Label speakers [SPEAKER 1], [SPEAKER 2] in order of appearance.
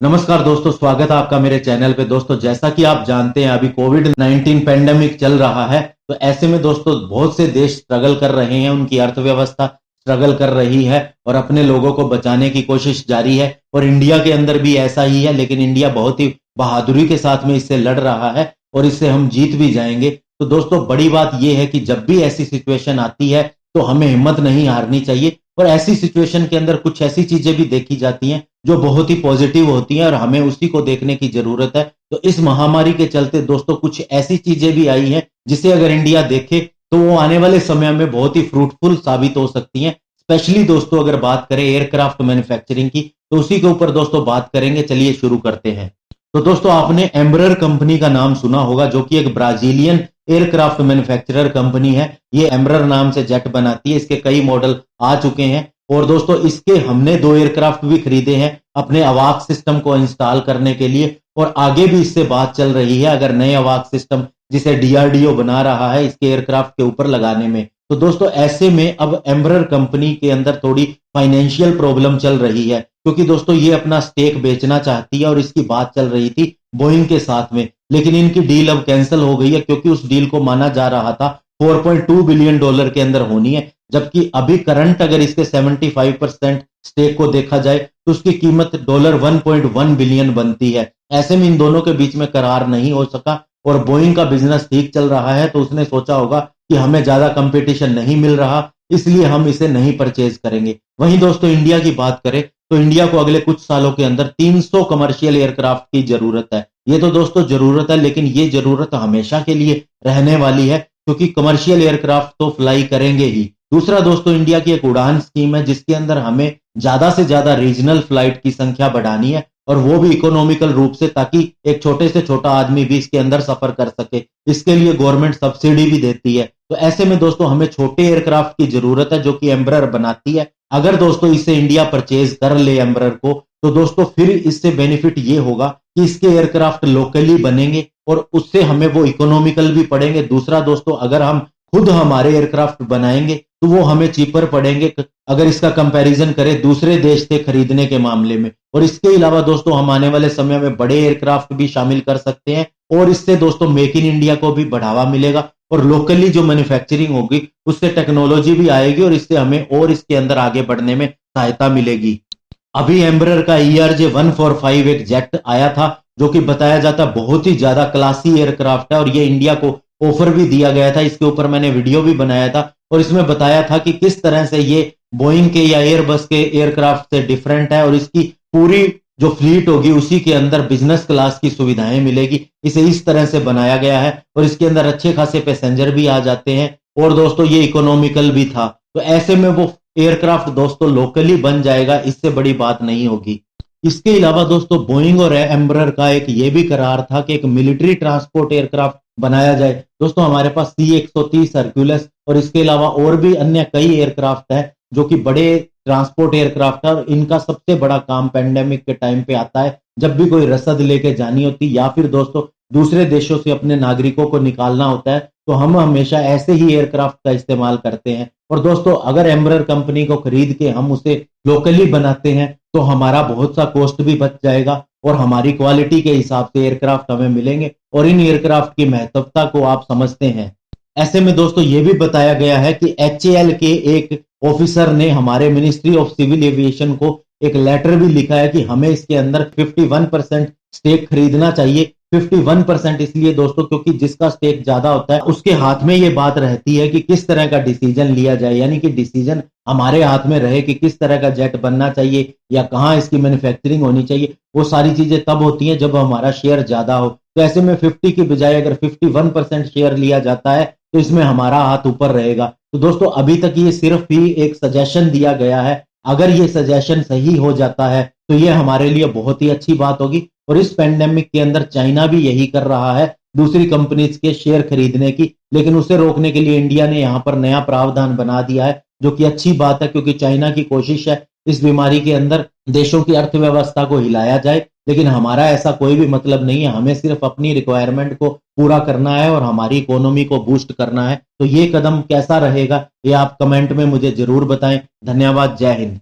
[SPEAKER 1] नमस्कार दोस्तों, स्वागत है आपका मेरे चैनल पे। दोस्तों, जैसा कि आप जानते हैं अभी कोविड-19 पेंडेमिक चल रहा है, तो ऐसे में दोस्तों बहुत से देश स्ट्रगल कर रहे हैं, उनकी अर्थव्यवस्था स्ट्रगल कर रही है और अपने लोगों को बचाने की कोशिश जारी है। और इंडिया के अंदर भी ऐसा ही है, लेकिन इंडिया बहुत ही बहादुरी के साथ में इससे लड़ रहा है और इससे हम जीत भी जाएंगे। तो दोस्तों, बड़ी बात यह है कि जब भी ऐसी सिचुएशन आती है तो हमें हिम्मत नहीं हारनी चाहिए और ऐसी सिचुएशन के अंदर कुछ ऐसी चीजें भी देखी जाती हैं जो बहुत ही पॉजिटिव होती हैं और हमें उसी को देखने की जरूरत है। तो इस महामारी के चलते दोस्तों कुछ ऐसी चीजें भी आई हैं जिसे अगर इंडिया देखे तो वो आने वाले समय में बहुत ही फ्रूटफुल साबित हो सकती हैं। स्पेशली दोस्तों अगर बात करें एयरक्राफ्ट मैन्युफैक्चरिंग की, तो उसी के ऊपर दोस्तों बात करेंगे। चलिए शुरू करते हैं। तो दोस्तों, आपने एम्ब्रर कंपनी का नाम सुना होगा, जो कि एक ब्राजीलियन एयरक्राफ्ट मैन्युफैक्चरर कंपनी है। ये एम्ब्रर नाम से जेट बनाती है, इसके कई मॉडल आ चुके हैं और दोस्तों इसके हमने 2 एयरक्राफ्ट भी खरीदे हैं अपने अवाक सिस्टम को इंस्टॉल करने के लिए और आगे भी इससे बात चल रही है अगर नए अवाक सिस्टम जिसे डीआरडीओ बना रहा है इसके एयरक्राफ्ट के ऊपर लगाने में। तो दोस्तों ऐसे में अब एम्ब्रर कंपनी के अंदर थोड़ी फाइनेंशियल प्रॉब्लम चल रही है, क्योंकि दोस्तों ये अपना स्टेक बेचना चाहती है और इसकी बात चल रही थी बोइंग के साथ में, लेकिन इनकी डील अब कैंसिल हो गई है क्योंकि उस डील को माना जा रहा था $4.2 बिलियन के अंदर होनी है, जबकि अभी करंट अगर इसके 75% स्टेक को देखा जाए तो उसकी कीमत $1.1 बिलियन बनती है। ऐसे में इन दोनों के बीच में करार नहीं हो सका और बोइंग का बिजनेस ठीक चल रहा है, तो उसने सोचा होगा कि हमें ज्यादा कंपटीशन नहीं मिल रहा, इसलिए हम इसे नहीं परचेज करेंगे। वहीं दोस्तों इंडिया की बात करें तो इंडिया को अगले कुछ सालों के अंदर 300 कमर्शियल एयरक्राफ्ट की जरूरत है। ये तो दोस्तों जरूरत है, लेकिन ये जरूरत हमेशा के लिए रहने वाली है क्योंकि कमर्शियल एयरक्राफ्ट तो फ्लाई करेंगे ही। दूसरा दोस्तों, इंडिया की एक उड़ान स्कीम है जिसके अंदर हमें ज्यादा से ज्यादा रीजनल फ्लाइट की संख्या बढ़ानी है और वो भी इकोनॉमिकल रूप से, ताकि एक छोटे से छोटा आदमी भी इसके अंदर सफर कर सके। इसके लिए गवर्नमेंट सब्सिडी भी देती है। तो ऐसे में दोस्तों हमें छोटे एयरक्राफ्ट की जरूरत है जो कि एम्ब्रर बनाती है। अगर दोस्तों इसे इंडिया परचेज कर ले एम्ब्रर को, तो दोस्तों फिर इससे बेनिफिट ये होगा कि इसके एयरक्राफ्ट लोकली बनेंगे और उससे हमें वो इकोनॉमिकल भी पड़ेंगे। दूसरा दोस्तों, अगर हम खुद हमारे एयरक्राफ्ट बनाएंगे तो वो हमें चीपर पड़ेंगे अगर इसका कंपैरिजन करें दूसरे देश से खरीदने के मामले में। और इसके अलावा दोस्तों हम आने वाले समय में बड़े एयरक्राफ्ट भी शामिल कर सकते हैं और इससे दोस्तों मेक इन इंडिया को भी बढ़ावा मिलेगा और लोकली जो मैन्युफैक्चरिंग होगी उससे टेक्नोलॉजी भी आएगी और इससे हमें और इसके अंदर आगे बढ़ने में सहायता मिलेगी। अभी एम्ब्रर का ERJ-145 एक जेट आया था जो कि बताया जाता बहुत ही ज्यादा क्लासी एयरक्राफ्ट है और ये इंडिया को ऑफर भी दिया गया था। इसके ऊपर मैंने वीडियो भी बनाया था और इसमें बताया था कि किस तरह से ये बोइंग के या एयरबस के एयरक्राफ्ट से डिफरेंट है और इसकी पूरी जो फ्लीट होगी उसी के अंदर बिजनेस क्लास की सुविधाएं मिलेगी। इसे इस तरह से बनाया गया है और इसके अंदर अच्छे खासे पैसेंजर भी आ जाते हैं और दोस्तों ये इकोनॉमिकल भी था। तो ऐसे में वो एयरक्राफ्ट दोस्तों लोकली बन जाएगा, इससे बड़ी बात नहीं होगी। इसके अलावा दोस्तों बोइंग और एम्ब्रर का एक ये भी करार था कि एक मिलिट्री ट्रांसपोर्ट एयरक्राफ्ट बनाया जाए। दोस्तों हमारे पास C-130 हरक्यूलिस और इसके अलावा और भी अन्य कई एयरक्राफ्ट हैं जो कि बड़े ट्रांसपोर्ट एयरक्राफ्ट है और इनका सबसे बड़ा काम पेंडेमिक के टाइम पे आता है, जब भी कोई रसद लेके जानी होती या फिर दोस्तों दूसरे देशों से अपने नागरिकों को निकालना होता है, तो हम हमेशा ऐसे ही एयरक्राफ्ट का इस्तेमाल करते हैं। और दोस्तों अगर एम्ब्रर कंपनी को खरीद के हम उसे लोकली बनाते हैं तो हमारा बहुत सा कॉस्ट भी बच जाएगा और हमारी क्वालिटी के हिसाब से एयरक्राफ्ट हमें मिलेंगे और इन एयरक्राफ्ट की महत्वता को आप समझते हैं। ऐसे में दोस्तों ये भी बताया गया है कि HAL के एक ऑफिसर ने हमारे मिनिस्ट्री ऑफ सिविल एविएशन को एक लेटर भी लिखा है कि हमें इसके अंदर 51% स्टेक खरीदना चाहिए। 51% इसलिए दोस्तों क्योंकि जिसका स्टेक ज्यादा होता है उसके हाथ में ये बात रहती है कि किस तरह का डिसीजन लिया जाए, यानी कि डिसीजन हमारे हाथ में रहे कि किस तरह का जेट बनना चाहिए या कहाँ इसकी मैन्युफैक्चरिंग होनी चाहिए। वो सारी चीजें तब होती हैं जब हमारा शेयर ज्यादा हो। तो ऐसे में 50 की बजाय अगर 51% शेयर लिया जाता है तो इसमें हमारा हाथ ऊपर रहेगा। तो दोस्तों अभी तक ये सिर्फ ही एक सजेशन दिया गया है, अगर ये सजेशन सही हो जाता है तो ये हमारे लिए बहुत ही अच्छी बात होगी। और इस पेंडेमिक के अंदर चाइना भी यही कर रहा है दूसरी कंपनीज के शेयर खरीदने की, लेकिन उसे रोकने के लिए इंडिया ने यहाँ पर नया प्रावधान बना दिया है, जो कि अच्छी बात है क्योंकि चाइना की कोशिश है इस बीमारी के अंदर देशों की अर्थव्यवस्था को हिलाया जाए लेकिन हमारा ऐसा कोई भी मतलब नहीं है, हमें सिर्फ अपनी रिक्वायरमेंट को पूरा करना है और हमारी इकोनॉमी को बूस्ट करना है। तो ये कदम कैसा रहेगा, ये आप कमेंट में मुझे जरूर बताएं। धन्यवाद। जय हिंद।